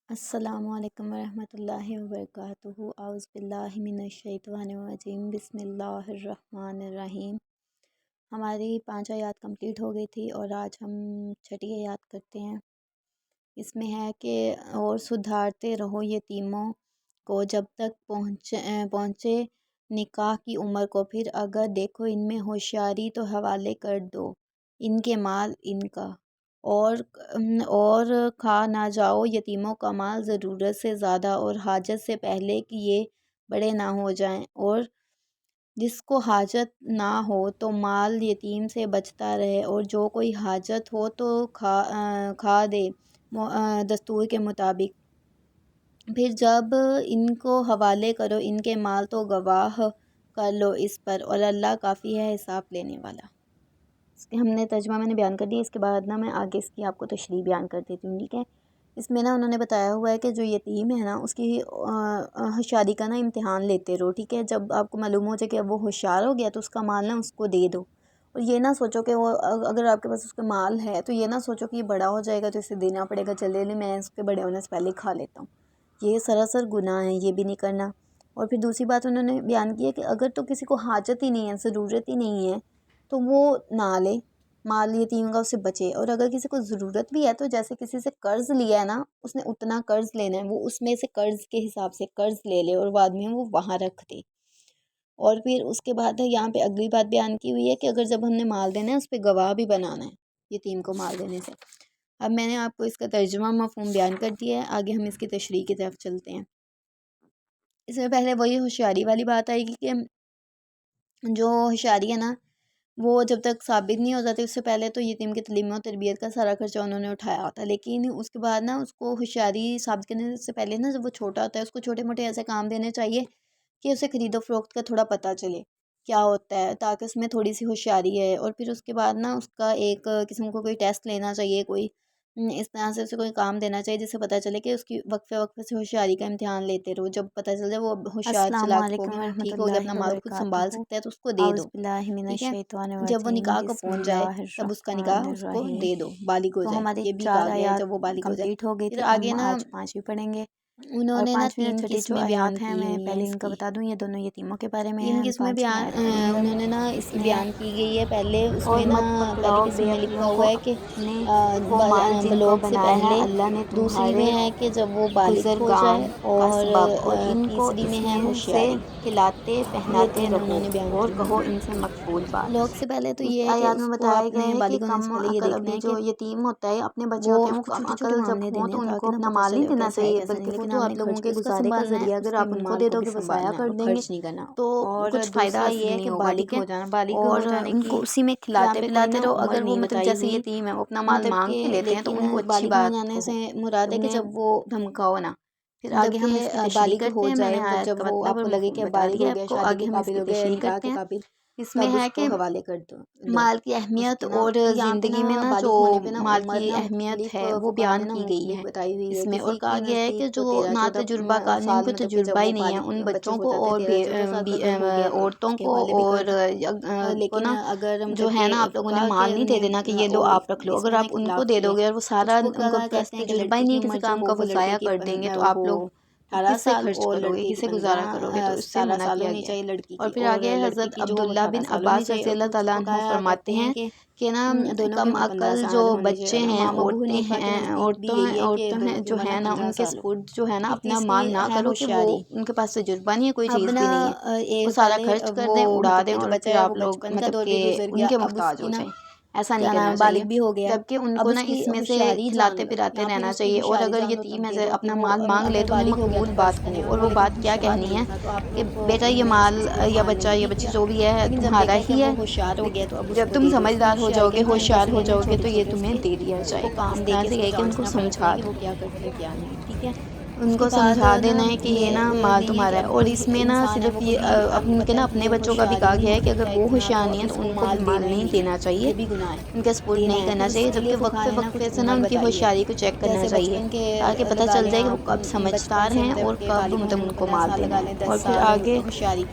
السلام علیکم ورحمۃ اللہ وبرکاتہ۔ اعوذ باللہ من الشیطان الرجیم، بسم اللہ الرحمن الرحیم۔ ہماری 5 آیات کمپلیٹ ہو گئی تھی اور آج ہم 6 آیات کرتے ہیں۔ اس میں ہے کہ اور سدھارتے رہو یتیموں کو جب تک پہنچے نکاح کی عمر کو، پھر اگر دیکھو ان میں ہوشیاری تو حوالے کر دو ان کے مال ان کا، اور کھا نہ جاؤ یتیموں کا مال ضرورت سے زیادہ اور حاجت سے پہلے کہ یہ بڑے نہ ہو جائیں، اور جس کو حاجت نہ ہو تو مال یتیم سے بچتا رہے، اور جو کوئی حاجت ہو تو کھا دے دستور کے مطابق۔ پھر جب ان کو حوالے کرو ان کے مال تو گواہ کر لو اس پر، اور اللہ کافی ہے حساب لینے والا۔ اس کے ہم نے ترجمہ میں نے بیان کر دیا، اس کے بعد میں آگے اس کی آپ کو تشریح بیان کر دیتی ہوں، ٹھیک ہے۔ اس میں انہوں نے بتایا ہوا ہے کہ جو یتیم ہے اس کی ہوشیاری کا امتحان لیتے رہو، ٹھیک ہے۔ جب آپ کو معلوم ہو جائے کہ اب وہ ہوشیار ہو گیا تو اس کا مال اس کو دے دو، اور یہ نہ سوچو کہ وہ اگر آپ کے پاس اس کا مال ہے تو یہ نہ سوچو کہ یہ بڑا ہو جائے گا تو اسے دینا پڑے گا، چلے میں اس کے بڑے ہونے سے پہلے کھا لیتا ہوں، یہ سراسر گناہ ہے، یہ بھی نہیں کرنا۔ اور پھر دوسری بات انہوں نے بیان کی ہے کہ اگر تو کسی کو حاجت ہی نہیں ہے، ضرورت ہی نہیں ہے تو وہ نہ لے مال یتیم کا، اس سے بچے۔ اور اگر کسی کو ضرورت بھی ہے تو جیسے کسی سے قرض لیا ہے اس نے اتنا قرض لینا ہے، وہ اس میں سے قرض کے حساب سے قرض لے لے اور بعد میں وہ وہاں رکھ دے۔ اور پھر اس کے بعد یہاں پہ اگلی بات بیان کی ہوئی ہے کہ اگر جب ہم نے مال دینا ہے اس پہ گواہ بھی بنانا ہے یتیم کو مال دینے سے۔ اب میں نے آپ کو اس کا ترجمہ مفہوم بیان کر دیا ہے، آگے ہم اس کی تشریح کی طرف چلتے ہیں۔ اس میں پہلے وہی ہوشیاری والی بات آئے گی کہ جو ہوشیاری ہے وہ جب تک ثابت نہیں ہو جاتی اس سے پہلے تو یتیم کی تعلیم و تربیت کا سارا خرچہ انہوں نے اٹھایا ہوتا ہے، لیکن اس کے بعد اس کو ہوشیاری ثابت کرنے سے پہلے جب وہ چھوٹا ہوتا ہے اس کو چھوٹے موٹے ایسے کام دینے چاہیے کہ اسے خرید و فروخت کا تھوڑا پتہ چلے کیا ہوتا ہے، تاکہ اس میں تھوڑی سی ہوشیاری ہے۔ اور پھر اس کے بعد اس کا ایک قسم کو کوئی ٹیسٹ لینا چاہیے، کوئی اس طرح سے اسے کوئی کام دینا چاہیے جس سے پتہ چلے کہ اس کی وقفے وقفے سے ہوشیاری کا امتحان لیتے رہو، جب پتہ چل جائے وہ ہوشیار السلام السلام علیکم علیکم ورحمۃ ٹھیک ہو گیا، اللہ اپنا مال خود سنبھال وبرکاتہ۔ سکتا ہے تو اس کو دے اعوذ دو، باللہ من ٹھیک ہے۔ الشیطان جب وہ الرجیم، نکاح کو بسم پہنچ جائے اللہ تب اس کا الرحمن نکاح اس کو الرحیم۔ دے دو، بالغ ہو تو جائے، ہماری یہ بھی 4 کہا گیا ہے آیات جب وہ بالغ ہو جائے۔ کمپلیٹ ہو گئی پھر تھی، آگے ہم آج 5 بھی پڑھیں گے، انہوں اور نے 5 میں 3 32 قسمیں بیان آیات ہیں۔ کی میں ہوئی ہیں پہلے اس ان کا کی، بتا دوں، یہ دونوں یتیموں کے بارے میں 3 ہیں۔ قسمیں 5ویں بیان آیت کے اندر انہوں نے اس کی اس نے بیان کی گئی ہے۔ پہلے اس اور میں مت پہلی پکڑاؤ قسم بے میں لکھا عقلوں ہوا کو ہے کہ اپنے وہ مال جن کو بلوغ سے بنایا ہے پہلے، اللہ نے دوسری میں تمہارے ہے کہ جب وہ بالغ ہو جائے، گزرگان کا اور سبب، اور ان کو تیسری اس میں ہے میں سے ہوشیاری۔ کھلاتے یہ پہناتے 3 انہوں رہو نے بیان اور کی ہوئی کہو ہیں۔ ان سے مقبول بات۔ بلوغ سے پہلے تو اس یہ ہے کہ آیات میں اس کو بتایا گیا اپنے ہے کہ بالغ ہونے سے کم پہلے یہ عقل دیکھنا ابھی ہے کہ جو یتیم ہوتا ہے، اپنے بچے وہ ہوتے ہیں، اس وہ کو کم چھوٹے چھوٹے عقل جب معاملے ہوں دینے تو ہیں ان کو تاکہ اپنا پتہ مال نہیں چلے وہ دینا کیسا ہے چاہیے، کیسا نہیں، بلکہ لیکن وہ آپ اپنے لوگوں خرچ کے اس کا گزارے کا سنبھالنا ہے۔ ذریعہ اس اگر پہ آپ ان کو مال دے کو دو بھی گے بسایا سنبھالنا ہے کر اور دیں گے خرچ نہیں کرنا، تو اور کچھ فائدہ دوسرا یہ ہے کہ نہیں ہوگا، بالغ ٹھیک ہے۔ ہو جانا، بالغ ہو اور جانے ان کی کو اسی میں یہاں کھلاتے پہ کوئی پلاتے رہو، عمر اگر وہ نہیں بتائی جیسے ہوئی، یتیم ہے وہ اپنا مال مطلب مانگ کہ بھی لیتے ہیں تو ان لیکن کو اچھی بالغ ہو بات جانے ہو، سے مراد ہے کہ انہیں جب وہ دھمکاؤ نہ۔ پھر آگے مطلب کہ ہم اس کی تشریح بالغ کرتے ہو ہیں، میں جائے، نے مطلب آیت جب کا وہ مطلب آپ کو اور لگے مفہوم کہ بتا بالغ دیا ہو ہے گیا، آپ کو، شادی آگے کے ہم اس قابل کی ہو گیا یا تشریح نکاح کے کرتے ہیں۔ قابل، اس میں تب ہے اس کو کہ حوالے کر دو۔ مال کی اہمیت اس کی اور تو یہاں پہ زندگی میں جو بالغ ہونے پہ مال کی عمر اہمیت مختلف ہے وہ فقہا بیان نے کی گئی ہے مختلف بتائی ہوئی ہے، اس میں، اور کسی کہا کے گیا ہے کہ نزدیک جو تو 13 نہ 14 تجربہ کار جن سال، کو مطلب کہ تجربہ جب ہی وہ نہیں ہے ان بچے بچوں ہو کو جاتے ہیں، اور 13 14 سال کا اگر ہو گیا تو عورتوں اس کے کو حوالے بھی کر اور دو۔ کو لیکن اگر جو مطلب ہے کہ آپ لوگوں نے فقہا مال کے نہیں دے دینا کہ یہ لو اور آپ رکھ لو، اس اگر میں آپ ان کو اختلاف دے بھی دو ہے، گے اور وہ سارا کچھ ان کو فقہا پاس کہتے ہیں کہ تجربہ ہی لڑکی نہیں کی ہے کسی عمر جو کام ہو کا، وہ وہ ضائع لڑکے کی کر دیں گے تو آپ وہ لوگ 18 کس سے سال خرچ اور کرو گے، لڑکے کی کسے گزارا کرو گے، 15 تو اس سے 17 منع سال کیا ہونی گیا ہے۔ چاہیے لڑکی اور کی، پھر اور آگے لڑکی حضرت کی جو عبداللہ 18 بن سال ہونی عباس چاہیے، رضی اور اللہ کچھ تعالیٰ عنہ فقہا فرماتے کہتے ہیں ہیں کہ کہ دونوں کم میں 15 عقل جو سال ہونی بچے چاہیے۔ ہیں، امام ابو حنیفہ کے نزدیک بھی یہی ہے کہ عورتیں بڑوں کی جو عمر ہیں 15 ان کے سال ہو۔ سپورٹ جو ہے پھر اپنا تیسری مال نہ ہے کرو کہ وہ ہوشیاری۔ ان کے پاس تجربہ نہیں ہے، کوئی اب چیز بھی نہیں ہے، وہ ایک سارا پہلے خرچ کر وہ دیں، اڑا مطلب دیں کہ جو اور بچہ پھر ہے آپ وہ لوگ بچپن کا مطلب دور کہ بھی گزر ان گیا، کے اب اس محتاج کی ہو نا جائیں، ایسا نہیں کیا نام کرنا ہے، چاہیے، بالغ بھی ہو گیا ہے، جبکہ ان اب کو اس نا کی اس میں سے ہوشیاری جان کھلاتے لو، پلاتے یا پھر رہنا اس کی چاہیے، اور ہوشیاری اگر جان لو تب یتیم دے ہے دو کہ اپنا وہ مال مانگ لے اگر تو انہیں بالغ ہو گیا تو مقبول قرض بات کرنے کہو، والا اور ہو، وہ لیکن بات کیا خوش بات کہنی نہیں ہے تھا تو آپ کہ لوگ کو بیٹا یہ میں مال اس کو یا مان لیں بچہ گے، یا ٹھیک بچی ہے۔ جو بھی ہے لیکن جب تمہارا دیکھا کہ ہی اب ہے، وہ ہوشیار ہو گیا تو اب اس جب کو تم دے دو، سمجھدار ہو ہوشیاری جاؤ کے گے، امتحان ہوشیار کیسے ہو لینے ہیں؟ جاؤ گے چھوٹے تو یہ چھوٹے اس تمہیں کے دے دیا اس جائے کو گا، کام اس دے طرح کے سے اس کو کہہ کے ان کو جانچنا پڑتا ہے سمجھا کہ دو۔ وہ کیا کرتے ہیں کیا نہیں، ٹھیک ہے۔ ان کو سمجھا دینا ہے کہ یہ نا مال تمہارا ہے، اور اس میں نا صرف یہ ان کے نا اپنے بچوں کا بھی کہا گیا ہے کہ اگر وہ ہوشیار نہیں ہے تو ان کو بھی مال نہیں دینا چاہیے، ان کا سپورٹ نہیں کرنا چاہیے، جبکہ وقفے سے نا ان کی ہوشیاری کو چیک کرنا چاہیے تاکہ پتہ چل جائے کہ وہ کب سمجھدار ہیں اور کب مطلب ان کو مال دینا ہے۔ اور پھر آگے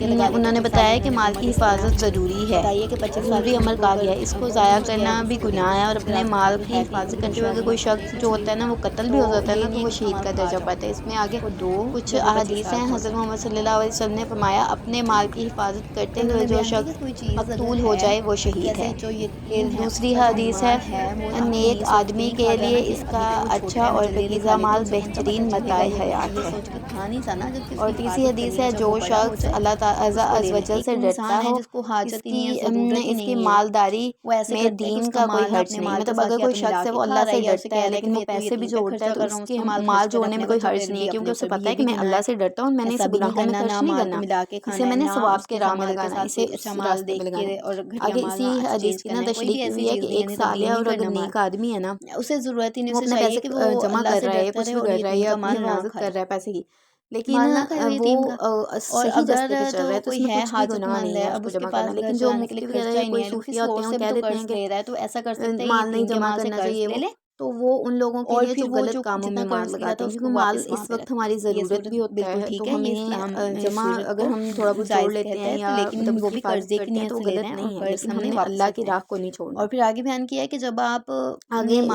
انہوں نے بتایا کہ مال کی حفاظت ضروری ہے، ضروری امر کہا گیا ہے، اس کو ضائع کرنا بھی گناہ ہے، اور اپنے مال کی حفاظت کرتے ہوئے اگر کوئی شخص جو ہوتا ہے نا وہ قتل بھی ہو جاتا ہے نا تو وہ شہید کا درجہ پاتا ہے۔ اس میں آگے کچھ احادیث ہیں، حضرت محمد صلی اللہ علیہ وسلم نے فرمایا اپنے مال کی حفاظت کرتے ہوئے جو شخص مقتول ہو جائے وہ شہید ہے۔ پھر دوسری حدیث ہے نیک آدمی کے لیے اس کا اچھا اور پاکیزہ مال بہترین متاع حیات ہے۔ اور تیسری حدیث ہے جو شخص اللہ تعالیٰ عز و جل سے ڈرتا ہو اس کی مالداری میں دین کا کوئی حرج نہیں، مطلب اگر کوئی شخص ہے وہ اللہ سے ڈرتا ہے لیکن وہ پیسے بھی جوڑتا ہے تو اس کے مال جوڑنے میں کوئی حرج نہیں ہے، کیونکہ اسے پتہ ہے کہ میں اللہ سے ڈرتا ہوں، میں نے اسے گناہوں میں خرچ نہیں کرنا، اسے میں نے ثواب کے راہ میں لگانا ہے، اسے اس راستے میں لگانا ہے۔ آگے اسی حدیث کی نا تشریح کی ہوئی ہے کہ ایک صالح اور اگر نیک آدمی ہے نا وہ اپنے پیسے جمع کر رہا ہے، کچھ بھی کر رہا ہے یا اپنی حفاظت کر رہا ہے پیسے کی، لیکن وہ صحیح راستے پہ چل رہا ہے تو اس میں کچھ بھی گناہ نہیں ہے اس کو جمع کرنا، لیکن جو مفتی وغیرہ یا کوئی صوفیہ ہوتے ہیں وہ کہہ دیتے ہیں کہ مال نہیں جمع کرنا چاہیے، وہ تو وہ ان لوگوں کے لیے جو غلط کاموں میں مال لگاتے ہیں، کیونکہ مال اس وقت ہماری ضرورت بھی ہوتا ہے تو ہمیں جمع اگر ہم تھوڑا بہت جوڑ لیتے ہیں یا مطلب اس کی حفاظت کرتے ہیں تو وہ غلط نہیں ہے، لیکن ہم نے اللہ کی راہ کو نہیں چھوڑنا۔ اور پھر آگے بیان کیا ہے کہ جب آپ آگے اس پہ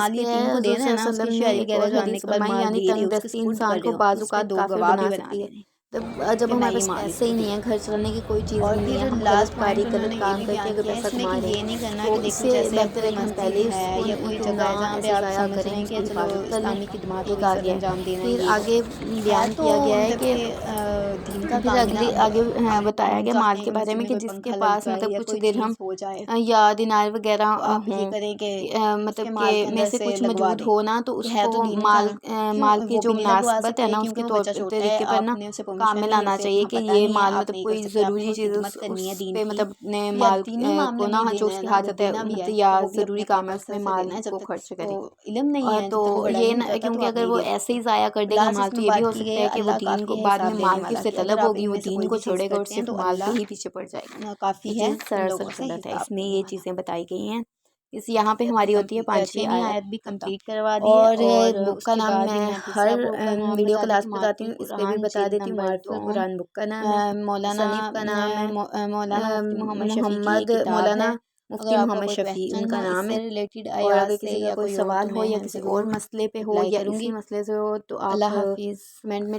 حضور صلی اللہ علیہ وسلم نے ایک اور حدیث فرمائی، یعنی تنگ دستی انسان کو بعض اوقات کافر بنا سکتی ہے، جب ہمارے پاس پیسے ہی نہیں ہیں، گھر چلانے کی کوئی چیز بھی نہیں ہے، ہم غلط کاری غلط کام کر کے اگر پیسہ کما رہے ہیں تو اس سے بہتر ہے کہ ہم پہلے اس کو نہ ایسے ضائع کریں، اس کی حفاظت کر لیں، یہ کہا گیا ہے۔ پھر آگے بیان کیا گیا ہے کہ پھر آگے بتایا گیا مال کے بارے میں کہ جس کے پاس مطلب کچھ درہم یا دینار وغیرہ ہوں، مطلب کہ میں سے کچھ موجود ہو نا تو اس کو مال کی جو مناسبت ہے نا اس کے طریقے پر نا کام میں لانا چاہیے کہ یہ مال مطلب کوئی ضروری چیز اس پہ مطلب اپنے مال کو نا جو اس کی حاجت ہے مطلب یا ضروری کام ہے اس میں مال کو خرچ کرے، تو یہ کیونکہ اگر وہ ایسے ہی ضائع کر دے گا مال تو یہ بھی ہو سکتا ہے کہ وہ دین کو بعد میں مال کی اس سے طلب ہوگی، وہ دین کو چھوڑے گا اور صرف مال کے ہی پیچھے پڑ جائے گا۔ یہ چیز سراسر غلط ہے، اس میں یہ چیزیں بتائی گئی ہیں۔ اس یہاں پہ ہماری ہوتی ہے 5ویں آیت بھی کمپلیٹ کروا دی ہے، اور بک کا نام میں ہر ویڈیو کلاس میں بتاتی ہوں، اس پہ بھی بتا دیتی ہوں، معرفت القرآن بک کا نام ہے، مصنف کا نام ہے مولانا مفتی محمد شفیع ان کا نام ہے۔ اور اگر کسی کا کوئی سوال ہو یا کسی اور مسئلے پہ ہو یا اسی مسئلے سے ہو تو آپ کمنٹ میں